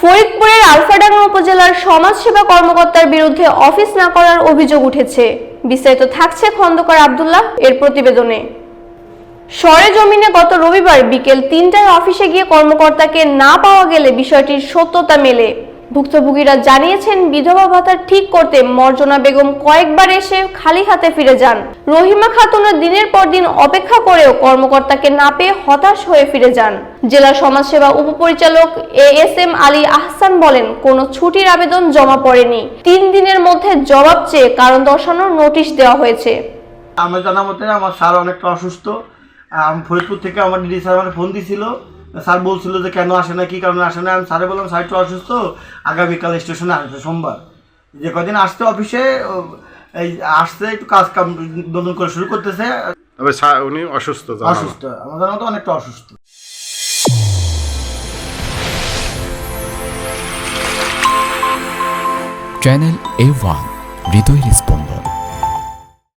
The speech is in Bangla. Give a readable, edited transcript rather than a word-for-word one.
ফরিদপুরের আলফাডাঙ্গা উপজেলার সমাজসেবা কর্মকর্তার বিরুদ্ধে অফিস না করার অভিযোগ উঠেছে। বিস্তারিত থাকছে খন্দকার আব্দুল্লাহ এর প্রতিবেদনে। সরেজমিনে গত রবিবার বিকেল ৩টায় অফিসে গিয়ে কর্মকর্তাকে না পাওয়া গেলে বিষয়টির সত্যতা মেলে। ভুক্তভোগীরা জানিয়েছেন, বিধবা ভাতা ঠিক করতে মর্জনা বেগম কয়েকবার এসে খালি হাতে ফিরে যান। রহিমা খাতুনের দিনের পর দিন অপেক্ষা করেও কর্মকর্তাকে না পেয়ে হতাশ হয়ে ফিরে যান। জেলা সমাজসেবা উপপরিচালক ASM আলী আহসান বলেন, কোনো ছুটির আবেদন জমা পড়েনি। ৩ দিনের মধ্যে জবাব চেয়ে কারণ দর্শানোর নোটিশ দেওয়া হয়েছে। আমার জানা মতে আমার স্যার অনেকটা অসুস্থ। ফরিদপুর থেকে আমার ডিডি স্যার আমার ফোন দিয়েছিল। স্যার বলছিল যে কেন আসে না, কী কারণে আসে না। আমি স্যারে বললাম স্যার একটু অসুস্থ, আগামীকাল স্টেশনে আসবে সোমবার। যে কদিন আসতে অফিসে এই আসছে, একটু কাজ কাম নতুন করে শুরু করতেছে। তবে স্যার উনি অসুস্থ। অসুস্থ, আমার জানা মতো অনেকটা অসুস্থ। চ্যানেল A1 হৃদয়ের স্পন্দন।